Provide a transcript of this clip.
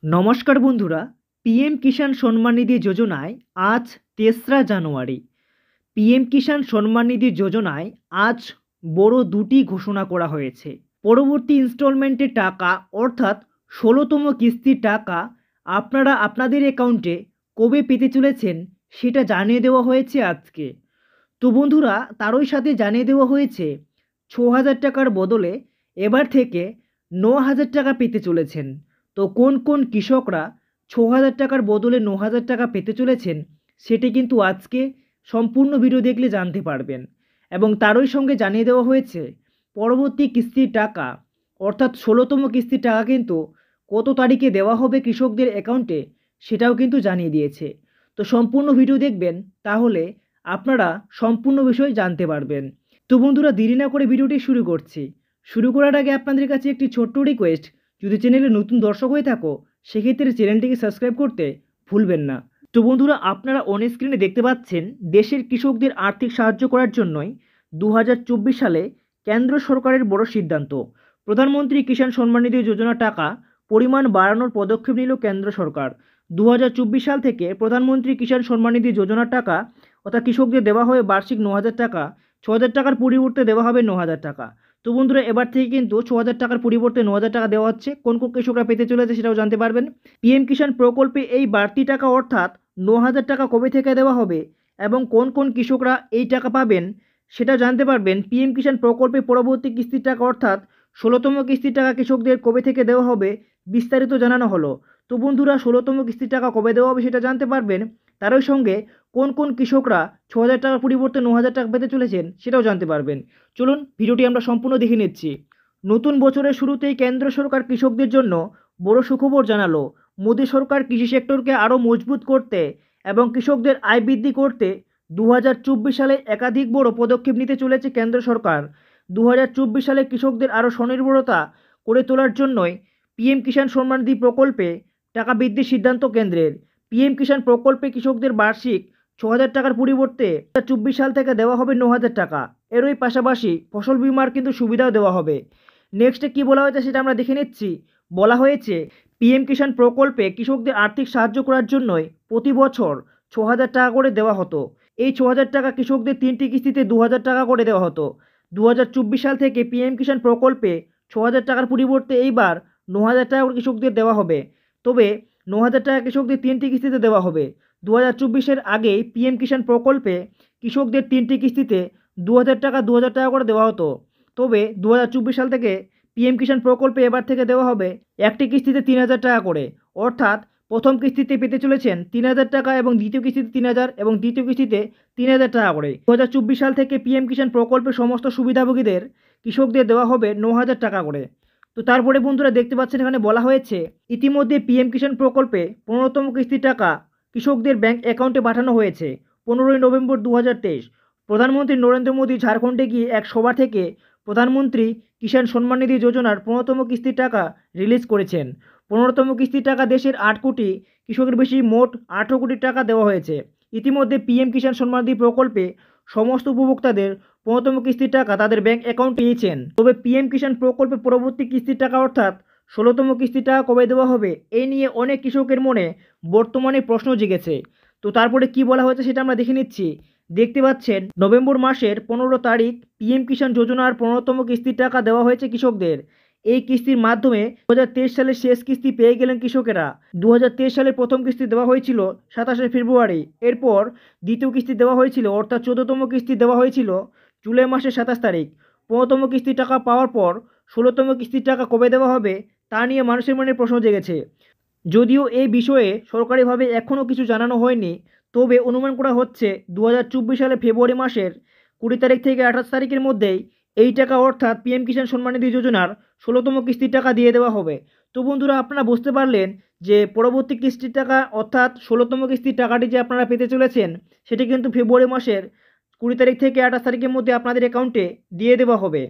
নমস্কার বন্ধুরা, পিএম কিষাণ সম্মান নিধি যোজনায় আজ ৩রা জানুয়ারি। পিএম কিষাণ সম্মান নিধি যোজনায় আজ বড় দুটি ঘোষণা করা হয়েছে। পরবর্তী ইনস্টলমেন্টের টাকা অর্থাৎ ১৬তম কিস্তির টাকা আপনারা আপনাদের অ্যাকাউন্টে কবে পেতে চলেছেন সেটা জানিয়ে দেওয়া হয়েছে আজকে। তো বন্ধুরা, তারই সাথে জানিয়ে দেওয়া হয়েছে ৬,০০০ টাকার বদলে এবার থেকে ৯,০০০ টাকা পেতে চলেছেন। তো কোন কোন কৃষকরা ৬,০০০ টাকার বদলে ৯,০০০ টাকা পেতে চলেছেন সেটি কিন্তু আজকে সম্পূর্ণ ভিডিও দেখলে জানতে পারবেন। এবং তারই সঙ্গে জানিয়ে দেওয়া হয়েছে পরবর্তী কিস্তির টাকা অর্থাৎ ১৬তম কিস্তির টাকা কিন্তু কত তারিখে দেওয়া হবে কৃষকদের অ্যাকাউন্টে সেটাও কিন্তু জানিয়ে দিয়েছে। তো সম্পূর্ণ ভিডিও দেখবেন, তাহলে আপনারা সম্পূর্ণ বিষয় জানতে পারবেন। তো বন্ধুরা, দেরি না করে ভিডিওটি শুরু করছি। শুরু করার আগে আপনাদের কাছে একটি ছোট্ট রিকোয়েস্ট, যদি চ্যানেলে নতুন দর্শক হয়ে থাকো সেক্ষেত্রে চ্যানেলটিকে সাবস্ক্রাইব করতে ভুলবেন না। তো বন্ধুরা, আপনারা অন স্ক্রিনে দেখতে পাচ্ছেন দেশের কৃষকদের আর্থিক সাহায্য করার জন্যই ২০২৪ সালে কেন্দ্র সরকারের বড় সিদ্ধান্ত। প্রধানমন্ত্রী কিষাণ সম্মান নিধি যোজনা টাকা পরিমাণ বাড়ানোর পদক্ষেপ নিল কেন্দ্র সরকার। ২০২৪ সাল থেকে প্রধানমন্ত্রী কিষাণ সম্মান নিধি যোজনার টাকা অর্থাৎ কৃষকদের দেওয়া হবে বার্ষিক ৯,০০০ টাকা। ৬,০০০ টাকার পরিবর্তে দেওয়া হবে ৯,০০০ টাকা। তো বন্ধুরা, এবার থেকে কিন্তু ৬,০০০ টাকার পরিবর্তে ৯,০০০ টাকা দেওয়া হচ্ছে। কোন কোন কৃষকরা পেতে চলেছে সেটাও জানতে পারবেন। পিএম কিষাণ প্রকল্পে এই বাড়তি টাকা অর্থাৎ ৯,০০০ টাকা কবে থেকে দেওয়া হবে এবং কোন কোন কৃষকরা এই টাকা পাবেন সেটা জানতে পারবেন। পিএম কিষাণ প্রকল্পে পরবর্তী কিস্তির টাকা অর্থাৎ ১৬তম কিস্তির টাকা কৃষকদের কবে থেকে দেওয়া হবে বিস্তারিত জানানো হলো। তো বন্ধুরা, ১৬তম কিস্তির টাকা কবে দেওয়া হবে সেটা জানতে পারবেন। তারই সঙ্গে কোন কোন কৃষকরা ৬,০০০ টাকার পরিবর্তে ৯,০০০ টাকা পেতে চলেছেন সেটাও জানতে পারবেন। চলুন ভিডিওটি আমরা সম্পূর্ণ দেখে নিচ্ছি। নতুন বছরের শুরুতেই কেন্দ্র সরকার কৃষকদের জন্য বড় সুখবর জানালো। মোদী সরকার কৃষি সেক্টরকে আরও মজবুত করতে এবং কৃষকদের আয় বৃদ্ধি করতে ২০২৪ সালে একাধিক বড় পদক্ষেপ নিতে চলেছে কেন্দ্র সরকার। ২০২৪ সালে কৃষকদের আরও স্বনির্ভরতা করে তোলার জন্যই পিএম কিষাণ সম্মান নিধি প্রকল্পে টাকা বৃদ্ধির সিদ্ধান্ত কেন্দ্রের। পিএম কিষাণ প্রকল্পে কৃষকদের বার্ষিক ৬,০০০ টাকার পরিবর্তে ২০২৪ সাল থেকে দেওয়া হবে ৯,০০০ টাকা। এরই পাশাপাশি ফসল বীমার কিন্তু সুবিধাও দেওয়া হবে। নেক্সটে কী বলা হয়েছে সেটা আমরা দেখে নিচ্ছি। বলা হয়েছে পিএম কিষাণ প্রকল্পে কৃষকদের আর্থিক সাহায্য করার জন্যই প্রতি বছর ৬,০০০ টাকা করে দেওয়া হতো। এই ৬,০০০ টাকা কৃষকদের ৩টি কিস্তিতে ২,০০০ টাকা করে দেওয়া হতো। ২০২৪ সাল থেকে পিএম কিষাণ প্রকল্পে ৬,০০০ টাকার পরিবর্তে এইবার ৯,০০০ টাকা করে কৃষকদের দেওয়া হবে। তবে ৯,০০০ টাকা কৃষকদের ৩টি কিস্তিতে দেওয়া হবে। ২০২৪-এর আগেই পিএম কিষাণ প্রকল্পে কৃষকদের 3টি কিস্তিতে ২,০০০ টাকা ২,০০০ টাকা করে দেওয়া হতো। তবে ২০২৪ সাল থেকে পিএম কিষাণ প্রকল্পে এবার থেকে দেওয়া হবে একটি কিস্তিতে ৩,০০০ টাকা করে। অর্থাৎ প্রথম কিস্তিতে পেতে চলেছেন ৩,০০০ টাকা এবং দ্বিতীয় কিস্তিতে ৩,০০০ এবং দ্বিতীয় কিস্তিতে ৩,০০০ টাকা করে। ২০২৪ সাল থেকে পিএম কিষাণ প্রকল্পের সমস্ত সুবিধাভোগীদের কৃষকদের দেওয়া হবে ৯,০০০ টাকা করে। তো তারপরে বন্ধুরা দেখতে পাচ্ছেন এখানে বলা হয়েছে ইতিমধ্যে পিএম কিষাণ প্রকল্পে ১৫তম কিস্তির টাকা কৃষকদের ব্যাংক অ্যাকাউন্টে পাঠানো হয়েছে। ১৫ই নভেম্বর ২০২৩ প্রধানমন্ত্রী নরেন্দ্র মোদী ঝাড়খণ্ডে গিয়ে এক সভা থেকে প্রধানমন্ত্রী কিষাণ সম্মান নিধি যোজনার ১৫তম কিস্তির টাকা রিলিজ করেছেন। ১৫তম কিস্তির টাকা দেশের ৮ কোটি কৃষকের বেশি মোট ১৮ কোটি টাকা দেওয়া হয়েছে। ইতিমধ্যে পিএম কিষাণ সম্মান নিধি প্রকল্পে সমস্ত উপভোক্তাদের ১৫তম কিস্তির টাকা তাদের ব্যাংক অ্যাকাউন্টে পেয়েছেন। তবে পিএম কিষাণ প্রকল্পে পরবর্তী কিস্তির টাকা অর্থাৎ ১৬তম কিস্তির টাকা কবে দেওয়া হবে এই নিয়ে অনেক কৃষকের মনে বর্তমানে প্রশ্ন জেগেছে। তো তারপরে কি বলা হয়েছে সেটা আমরা দেখে নিচ্ছি। দেখতে পাচ্ছেন নভেম্বর মাসের ১৫ তারিখ পিএম কিষাণ যোজনার ১৫তম কিস্তির টাকা দেওয়া হয়েছে কৃষকদের। এই কিস্তির মাধ্যমে ২০২৩ সালের শেষ কিস্তি পেয়ে গেলেন কৃষকেরা। ২০২৩ সালের প্রথম কিস্তি দেওয়া হয়েছিল ২৭শে ফেব্রুয়ারি। এরপর দ্বিতীয় কিস্তি দেওয়া হয়েছিল অর্থাৎ ১৪তম কিস্তি দেওয়া হয়েছিল জুলাই মাসের ২৭ তারিখ। ১৫তম কিস্তির টাকা পাওয়ার পর ১৬তম কিস্তির টাকা কবে দেওয়া হবে তা নিয়ে মানুষের মনে প্রশ্ন জেগেছে। যদিও এই বিষয়ে সরকারিভাবে এখনও কিছু জানানো হয়নি, তবে অনুমান করা হচ্ছে ২০২৪ সালে ফেব্রুয়ারি মাসের ২০ তারিখ থেকে ২৮ তারিখের মধ্যেই এই টাকা অর্থাৎ পিএম কিষাণ সম্মান নিধি যোজনার ১৬তম কিস্তির টাকা দিয়ে দেওয়া হবে। তো বন্ধুরা, আপনারা বুঝতে পারলেন যে পরবর্তী কিস্তির টাকা অর্থাৎ ১৬তম কিস্তির টাকাটি যে আপনারা পেতে চলেছেন সেটি কিন্তু ফেব্রুয়ারি মাসের ২০ তারিখ থেকে ২৮ তারিখের মধ্যে আপনাদের অ্যাকাউন্টে দিয়ে দেওয়া হবে।